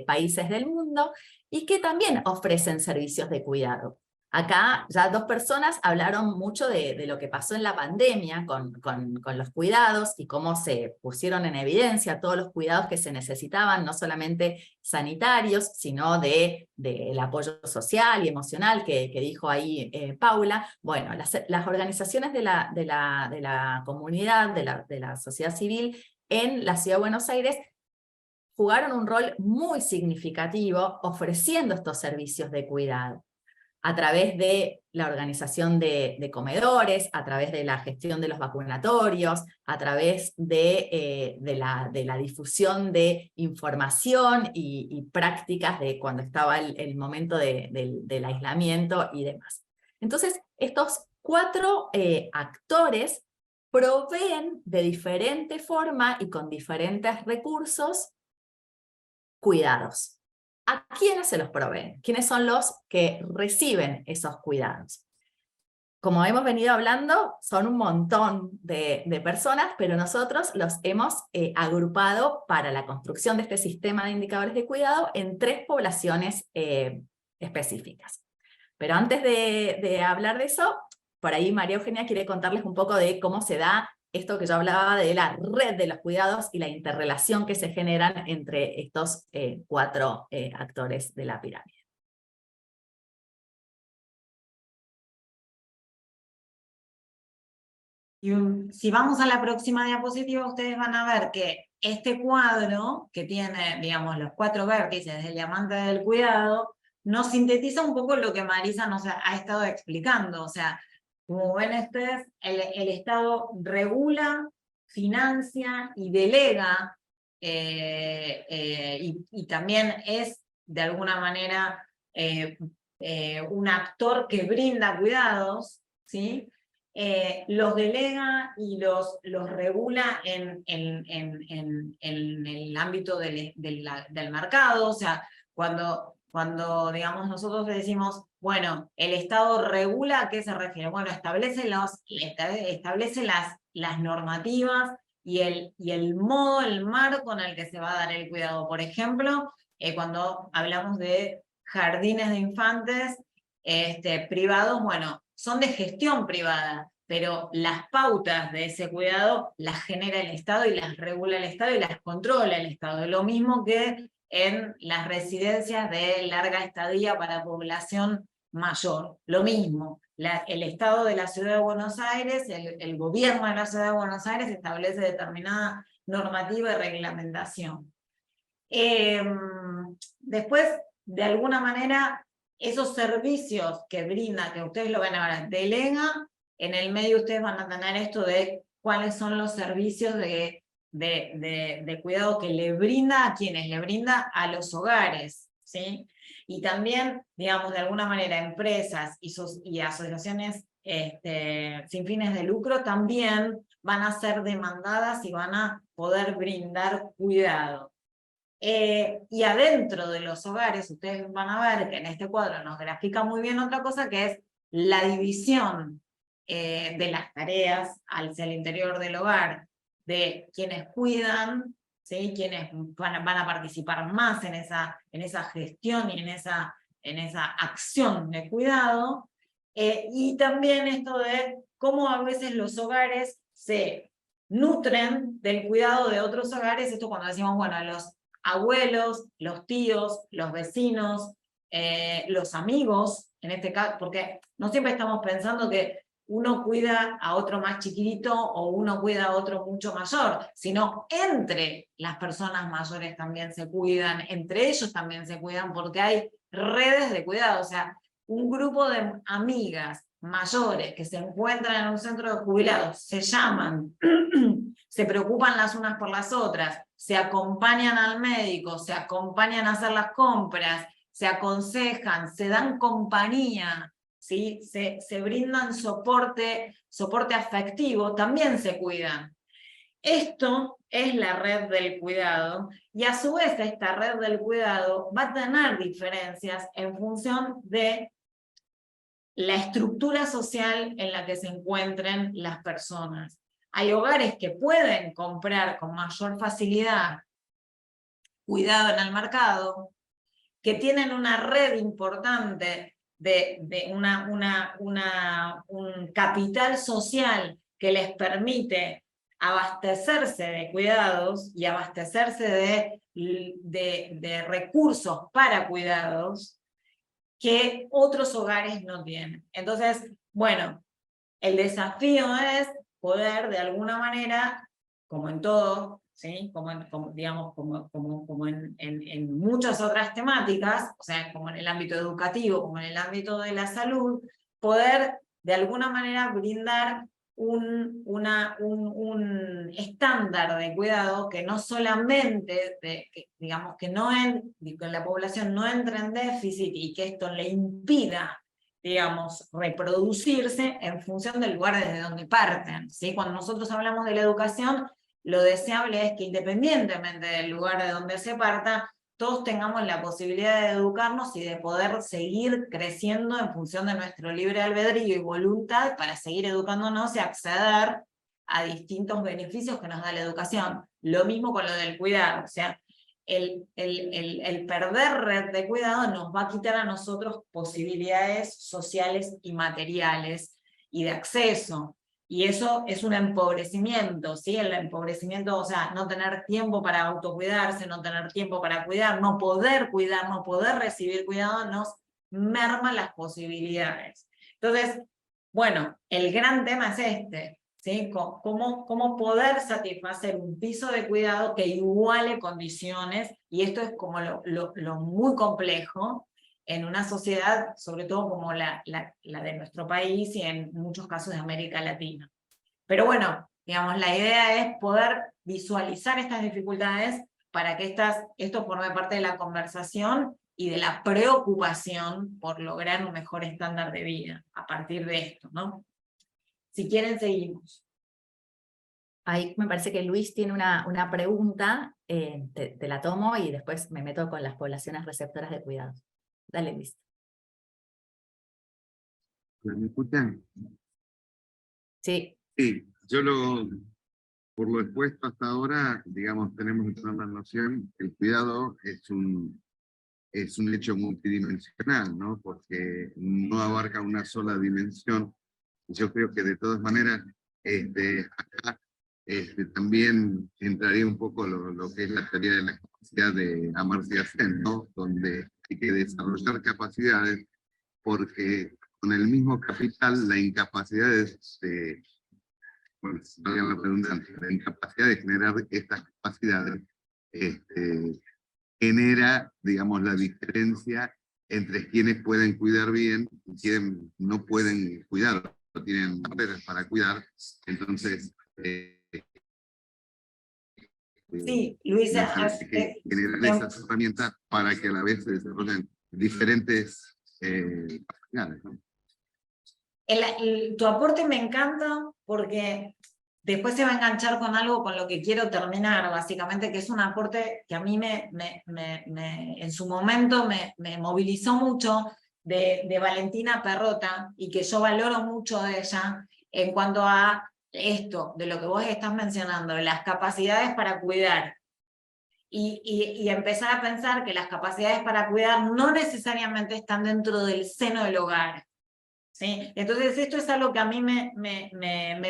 países del mundo, y que también ofrecen servicios de cuidado. Acá ya dos personas hablaron mucho de lo que pasó en la pandemia con los cuidados y cómo se pusieron en evidencia todos los cuidados que se necesitaban, no solamente sanitarios, sino del apoyo social y emocional que dijo ahí Paula. Bueno, las organizaciones de la comunidad, de la sociedad civil en la Ciudad de Buenos Aires jugaron un rol muy significativo ofreciendo estos servicios de cuidado, a través de la organización de comedores, a través de la gestión de los vacunatorios, a través de la difusión de información y prácticas de cuando estaba el momento del aislamiento y demás. Entonces, estos 4 actores proveen de diferente forma y con diferentes recursos cuidados. ¿A quiénes se los proveen? ¿Quiénes son los que reciben esos cuidados? Como hemos venido hablando, son un montón de personas, pero nosotros los hemos agrupado para la construcción de este sistema de indicadores de cuidado en 3 poblaciones específicas. Pero antes de hablar de eso, por ahí María Eugenia quiere contarles un poco de cómo se da esto que yo hablaba de la red de los cuidados y la interrelación que se generan entre estos 4 actores de la pirámide. Si vamos a la próxima diapositiva, ustedes van a ver que este cuadro, que tiene, digamos, los 4 vértices del diamante del cuidado, nos sintetiza un poco lo que Marisa nos ha estado explicando. O sea, como ven ustedes, el Estado regula, financia y delega, y también es, de alguna manera, un actor que brinda cuidados, ¿sí? Los delega y los regula en el ámbito del mercado. O sea, cuando digamos, nosotros decimos, bueno, el Estado regula, ¿a qué se refiere? Bueno, establece las normativas y el modo, el marco en el que se va a dar el cuidado. Por ejemplo, cuando hablamos de jardines de infantes privados, bueno, son de gestión privada, pero las pautas de ese cuidado las genera el Estado y las regula el Estado y las controla el Estado. Lo mismo que en las residencias de larga estadía para población mayor. Lo mismo, el Estado de la Ciudad de Buenos Aires, el gobierno de la Ciudad de Buenos Aires establece determinada normativa y reglamentación. Después, de alguna manera, esos servicios que brinda, que ustedes lo ven ahora, delega, en el medio ustedes van a tener esto de cuáles son los servicios de cuidado que le brinda a quienes, le brinda a los hogares, ¿sí? Y también, digamos, de alguna manera, empresas y asociaciones sin fines de lucro también van a ser demandadas y van a poder brindar cuidado. Y adentro de los hogares, ustedes van a ver que en este cuadro nos grafica muy bien otra cosa, que es la división de las tareas hacia el interior del hogar, de quienes cuidan, ¿sí? Quienes van a participar más en esa gestión y en esa acción de cuidado, y también esto de cómo a veces los hogares se nutren del cuidado de otros hogares. Esto cuando decimos, bueno, los abuelos, los tíos, los vecinos, los amigos, en este caso, porque no siempre estamos pensando que uno cuida a otro más chiquitito o uno cuida a otro mucho mayor, sino entre las personas mayores también se cuidan, entre ellos también se cuidan, porque hay redes de cuidado. O sea, un grupo de amigas mayores que se encuentran en un centro de jubilados, se llaman, se preocupan las unas por las otras, se acompañan al médico, se acompañan a hacer las compras, se aconsejan, se dan compañía, ¿sí? Se brindan soporte afectivo, también se cuidan. Esto es la red del cuidado, y a su vez esta red del cuidado va a tener diferencias en función de la estructura social en la que se encuentren las personas. Hay hogares que pueden comprar con mayor facilidad cuidado en el mercado, que tienen una red importante un capital social que les permite abastecerse de cuidados y abastecerse de recursos para cuidados que otros hogares no tienen. Entonces, bueno, el desafío es poder de alguna manera, como en todo, ¿sí? como en muchas otras temáticas, o sea, como en el ámbito educativo, como en el ámbito de la salud, poder de alguna manera brindar un estándar de cuidado que no solamente, que la población no entre en déficit y que esto le impida, digamos, reproducirse en función del lugar desde donde parten, ¿sí? Cuando nosotros hablamos de la educación, lo deseable es que independientemente del lugar de donde se parta, todos tengamos la posibilidad de educarnos y de poder seguir creciendo en función de nuestro libre albedrío y voluntad para seguir educándonos y acceder a distintos beneficios que nos da la educación. Lo mismo con lo del cuidado, o sea, el perder red de cuidado nos va a quitar a nosotros posibilidades sociales y materiales y de acceso. Y eso es un empobrecimiento, ¿sí? El empobrecimiento, o sea, no tener tiempo para autocuidarse, no tener tiempo para cuidar, no poder recibir cuidado, nos merma las posibilidades. Entonces, bueno, el gran tema es este, ¿sí? ¿Cómo poder satisfacer un piso de cuidado que iguale condiciones? Y esto es como lo muy complejo en una sociedad, sobre todo como la de nuestro país y en muchos casos de América Latina. Pero bueno, digamos, la idea es poder visualizar estas dificultades para que esto forme parte de la conversación y de la preocupación por lograr un mejor estándar de vida a partir de esto, ¿no? Si quieren, seguimos. Ahí me parece que Luis tiene una pregunta, te la tomo y después me meto con las poblaciones receptoras de cuidados. Dale, Luis. ¿Me escuchan? Sí. Sí, por lo expuesto hasta ahora, digamos, tenemos una noción que el cuidado es un hecho multidimensional, ¿no? Porque no abarca una sola dimensión. Yo creo que de todas maneras, acá también entraría un poco lo que es la teoría de la capacidad de Amartya Sen, ¿no? Donde hay que desarrollar capacidades, porque con el mismo capital, la incapacidad valga la redundancia, la incapacidad de generar estas capacidades genera, digamos, la diferencia entre quienes pueden cuidar bien y quienes no pueden cuidar, no tienen barreras para cuidar. Entonces, sí, Luisa, hay que generar esas herramientas para que a la vez se desarrollen diferentes capacidades, ¿no? Tu aporte me encanta porque después se va a enganchar con algo con lo que quiero terminar, básicamente, que es un aporte que a mí en su momento me movilizó mucho de Valentina Perrota y que yo valoro mucho de ella en cuanto a esto, de lo que vos estás mencionando, las capacidades para cuidar. Y empezar a pensar que las capacidades para cuidar no necesariamente están dentro del seno del hogar. ¿Sí? Entonces esto es algo que a mí me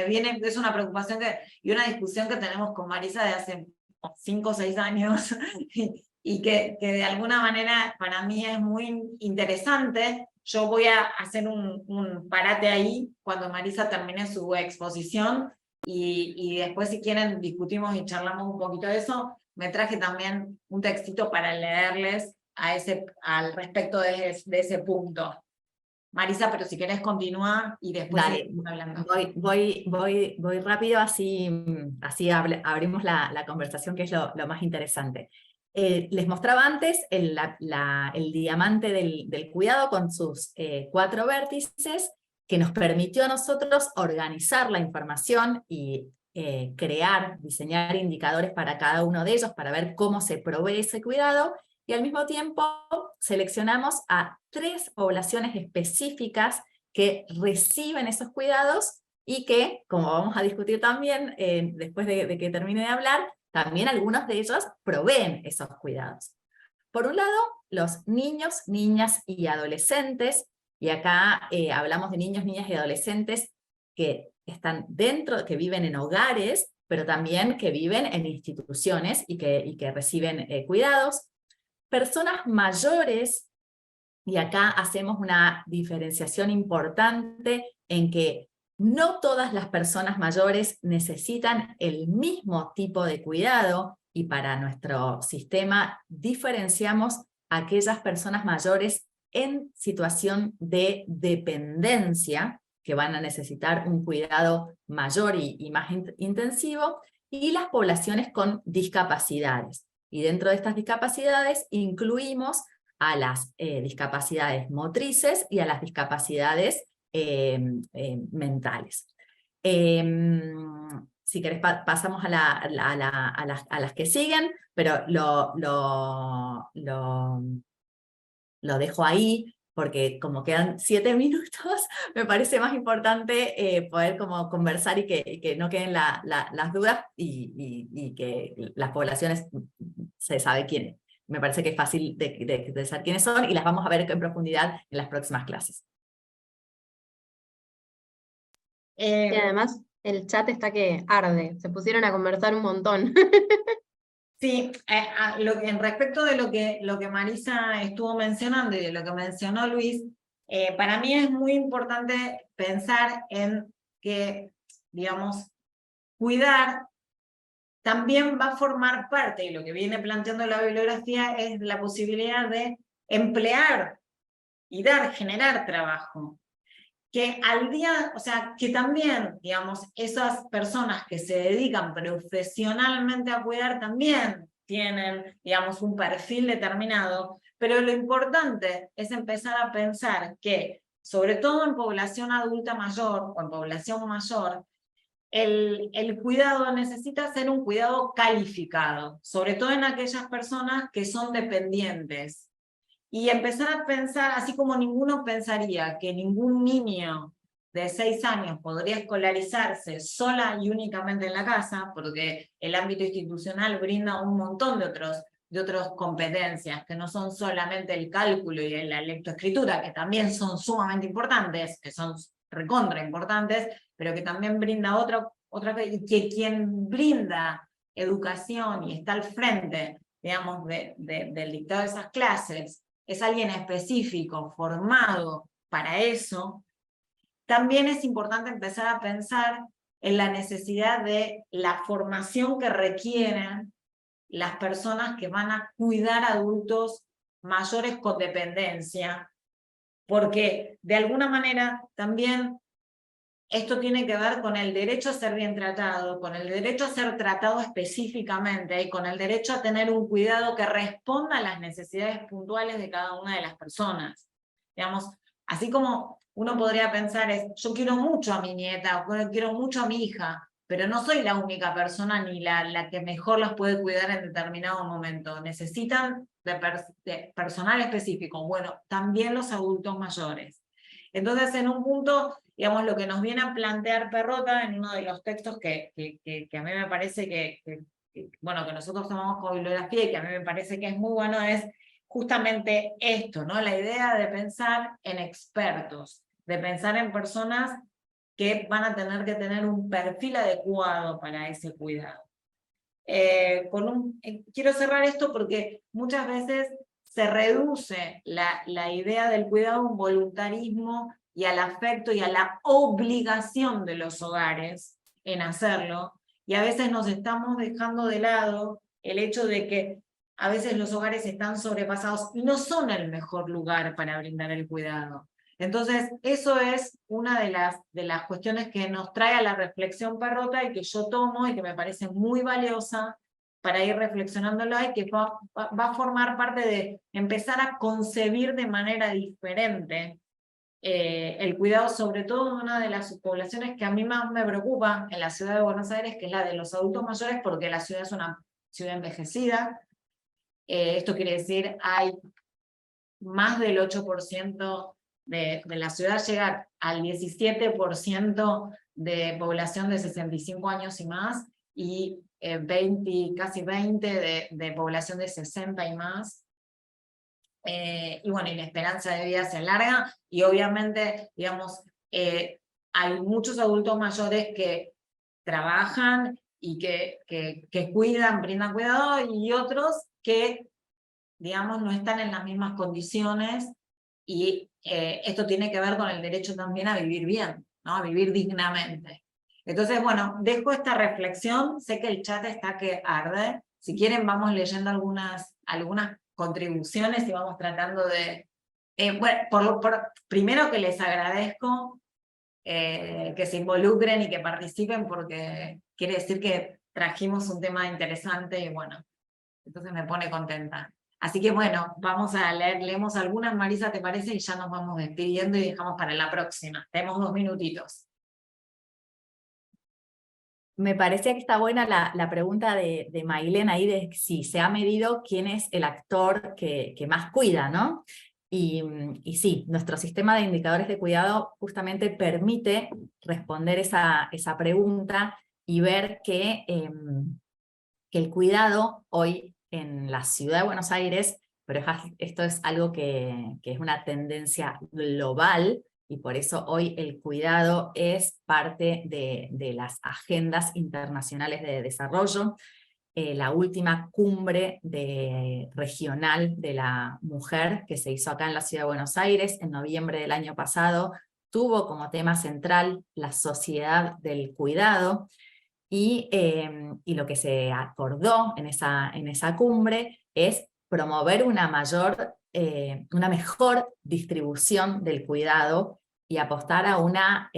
viene, es una preocupación y una discusión que tenemos con Marisa de hace 5 o 6 años y que de alguna manera para mí es muy interesante. Yo voy a hacer un parate ahí cuando Marisa termine su exposición y después si quieren discutimos y charlamos un poquito de eso. Me traje también un textito para leerles al respecto de ese punto. Marisa, pero si querés continúa y después seguimos hablando. Voy rápido, así abrimos la conversación, que es lo más interesante. Les mostraba antes el diamante del cuidado con sus 4 vértices, que nos permitió a nosotros organizar la información y diseñar indicadores para cada uno de ellos, para ver cómo se provee ese cuidado, y al mismo tiempo seleccionamos a 3 poblaciones específicas que reciben esos cuidados y que, como vamos a discutir también después de que termine de hablar, también algunos de ellos proveen esos cuidados. Por un lado, los niños, niñas y adolescentes, Y acá hablamos de niños, niñas y adolescentes que están dentro, que viven en hogares, pero también que viven en instituciones y que reciben cuidados. Personas mayores, y acá hacemos una diferenciación importante en que no todas las personas mayores necesitan el mismo tipo de cuidado, y para nuestro sistema diferenciamos a aquellas personas mayores en situación de dependencia, que van a necesitar un cuidado mayor y más intensivo, y las poblaciones con discapacidades. Y dentro de estas discapacidades incluimos a las discapacidades motrices y a las discapacidades mentales. Si querés pasamos a las que siguen, pero lo dejo ahí, porque como quedan 7 minutos, me parece más importante poder como conversar y que no queden las dudas y que las poblaciones se sabe quiénes. Me parece que es fácil de saber quiénes son y las vamos a ver en profundidad en las próximas clases. Y además el chat está que arde, se pusieron a conversar un montón. Sí, en respecto de lo que Marisa estuvo mencionando y de lo que mencionó Luis, para mí es muy importante pensar en que, digamos, cuidar también va a formar parte, y lo que viene planteando la bibliografía es la posibilidad de emplear y generar trabajo. Que al día, o sea, que también, digamos, esas personas que se dedican profesionalmente a cuidar también tienen, digamos, un perfil determinado, pero lo importante es empezar a pensar que, sobre todo en población adulta mayor o en población mayor, el cuidado necesita ser un cuidado calificado, sobre todo en aquellas personas que son dependientes. Y empezar a pensar, así como ninguno pensaría que ningún niño de 6 años podría escolarizarse sola y únicamente en la casa, porque el ámbito institucional brinda un montón de otras competencias, que no son solamente el cálculo y la lectoescritura, que también son sumamente importantes, que son recontra importantes, pero que también brinda otra que quien brinda educación y está al frente, digamos, del dictado de esas clases, es alguien específico, formado para eso. También es importante empezar a pensar en la necesidad de la formación que requieren las personas que van a cuidar adultos mayores con dependencia, porque de alguna manera también esto tiene que ver con el derecho a ser bien tratado, con el derecho a ser tratado específicamente y con el derecho a tener un cuidado que responda a las necesidades puntuales de cada una de las personas. Digamos, así como uno podría pensar, yo quiero mucho a mi nieta, o quiero mucho a mi hija, pero no soy la única persona ni la que mejor las puede cuidar en determinado momento. Necesitan de personal específico. Bueno, también los adultos mayores. Entonces, en un punto, digamos, lo que nos viene a plantear Perrota en uno de los textos que a mí me parece que nosotros tomamos como bibliografía y que a mí me parece que es muy bueno, es justamente esto, ¿no? La idea de pensar en expertos, de pensar en personas que van a tener que tener un perfil adecuado para ese cuidado. Quiero cerrar esto porque muchas veces se reduce la idea del cuidado a un voluntarismo y al afecto y a la obligación de los hogares en hacerlo, y a veces nos estamos dejando de lado el hecho de que a veces los hogares están sobrepasados y no son el mejor lugar para brindar el cuidado. Entonces, eso es una de las cuestiones que nos trae a la reflexión Perrota y que yo tomo y que me parece muy valiosa para ir reflexionándola y que va a formar parte de empezar a concebir de manera diferente el cuidado, sobre todo en una de las poblaciones que a mí más me preocupa en la ciudad de Buenos Aires, que es la de los adultos mayores, porque la ciudad es una ciudad envejecida. Esto quiere decir, hay más del 8% de la ciudad, llega al 17% de población de 65 años y más, y casi 20% de población de 60 y más. y bueno, y la esperanza de vida se alarga, y obviamente, digamos, hay muchos adultos mayores que trabajan y que cuidan, brindan cuidado, y otros que, digamos, no están en las mismas condiciones, y esto tiene que ver con el derecho también a vivir bien, ¿no? A vivir dignamente. Entonces, bueno, dejo esta reflexión, sé que el chat está que arde, si quieren vamos leyendo algunas contribuciones y vamos tratando de... bueno, primero que les agradezco que se involucren y que participen, porque quiere decir que trajimos un tema interesante y bueno, entonces me pone contenta. Así que bueno, vamos a leemos algunas, Marisa, ¿te parece? Y ya nos vamos despidiendo y dejamos para la próxima. Tenemos 2 minutitos. Me parecía que está buena la pregunta de Mailén ahí de si se ha medido quién es el actor que más cuida, ¿no? Y sí, nuestro sistema de indicadores de cuidado justamente permite responder esa pregunta y ver que el cuidado hoy en la ciudad de Buenos Aires, pero esto es algo que es una tendencia global, y por eso hoy el cuidado es parte de las agendas internacionales de desarrollo. La última cumbre regional de la mujer que se hizo acá en la ciudad de Buenos Aires en noviembre del año pasado tuvo como tema central la sociedad del cuidado, y lo que se acordó en esa cumbre es promover una mejor distribución del cuidado y apostar a una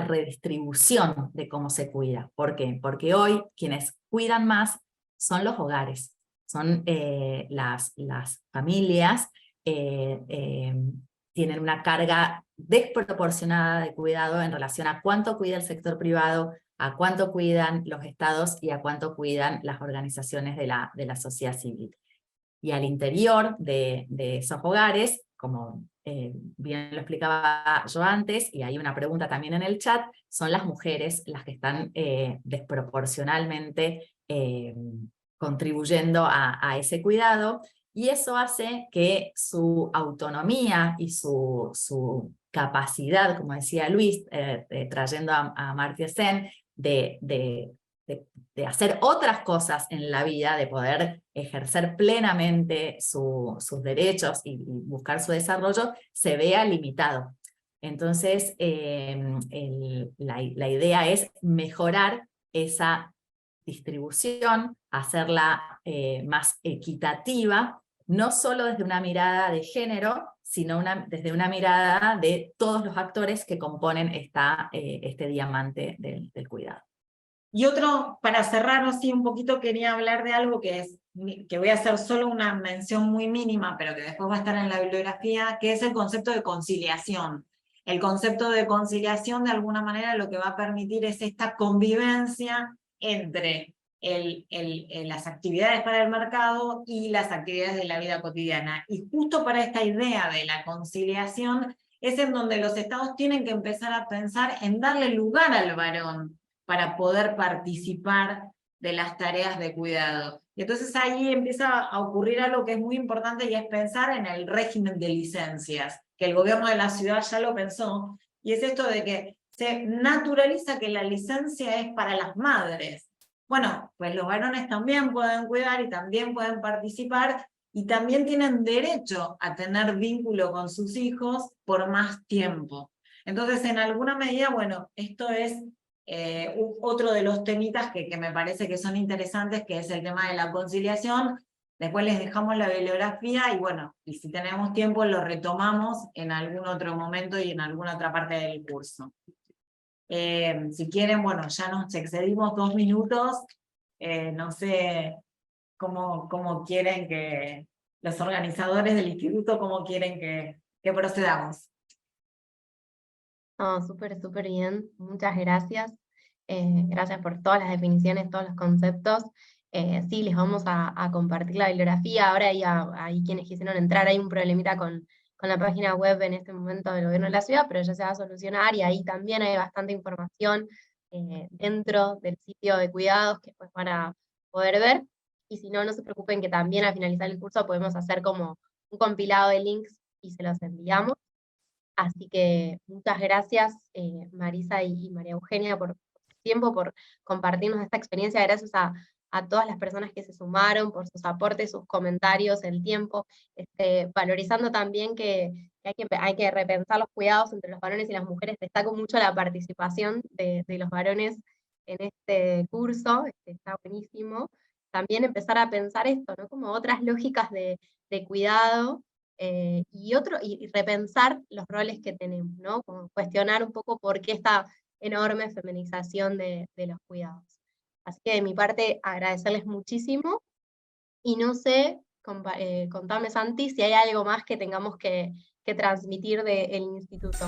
redistribución de cómo se cuida. ¿Por qué? Porque hoy quienes cuidan más son los hogares, son las familias, tienen una carga desproporcionada de cuidado en relación a cuánto cuida el sector privado, a cuánto cuidan los estados y a cuánto cuidan las organizaciones de la sociedad civil. Y al interior de esos hogares, como bien lo explicaba yo antes, y hay una pregunta también en el chat, son las mujeres las que están desproporcionalmente contribuyendo a ese cuidado, y eso hace que su autonomía y su capacidad, como decía Luis, trayendo a Amartya Sen, de hacer otras cosas en la vida, de poder ejercer plenamente sus derechos y buscar su desarrollo, se vea limitado. Entonces, la idea es mejorar esa distribución, hacerla más equitativa, no solo desde una mirada de género, sino desde una mirada de todos los actores que componen este diamante del cuidado. Y otro, para cerrar así un poquito, quería hablar de algo que voy a hacer solo una mención muy mínima, pero que después va a estar en la bibliografía, que es el concepto de conciliación. El concepto de conciliación, de alguna manera, lo que va a permitir es esta convivencia entre las actividades para el mercado y las actividades de la vida cotidiana. Y justo para esta idea de la conciliación es en donde los estados tienen que empezar a pensar en darle lugar al varón para poder participar de las tareas de cuidado. Y entonces ahí empieza a ocurrir algo que es muy importante, y es pensar en el régimen de licencias, que el gobierno de la ciudad ya lo pensó, y es esto de que se naturaliza que la licencia es para las madres. Bueno, pues los varones también pueden cuidar y también pueden participar, y también tienen derecho a tener vínculo con sus hijos por más tiempo. Entonces, en alguna medida, bueno, esto es otro de los temitas que me parece que son interesantes, que es el tema de la conciliación. Después les dejamos la bibliografía y bueno, y si tenemos tiempo lo retomamos en algún otro momento y en alguna otra parte del curso. Si quieren, bueno, ya nos excedimos 2 minutos, no sé cómo quieren que los organizadores del instituto, cómo quieren que procedamos. No, súper bien, muchas gracias. Gracias por todas las definiciones, todos los conceptos. Sí, les vamos a compartir la bibliografía. Ahora hay quienes quisieron entrar, hay un problemita con la página web en este momento del gobierno de la ciudad, pero ya se va a solucionar, y ahí también hay bastante información dentro del sitio de cuidados que pues van a poder ver. y si no, no se preocupen que también al finalizar el curso podemos hacer como un compilado de links y se los enviamos. Así que muchas gracias Marisa y María Eugenia por su tiempo, por compartirnos esta experiencia. Gracias a todas las personas que se sumaron, por sus aportes, sus comentarios, el tiempo, valorizando también que hay que repensar los cuidados entre los varones y las mujeres. Destaco mucho la participación de los varones en este curso, está buenísimo. También empezar a pensar esto, ¿no? Como otras lógicas de cuidado, y repensar los roles que tenemos, ¿no? Como cuestionar un poco por qué esta enorme feminización de los cuidados. Así que de mi parte agradecerles muchísimo, y no sé, contame Santi, si hay algo más que tengamos que transmitir del instituto.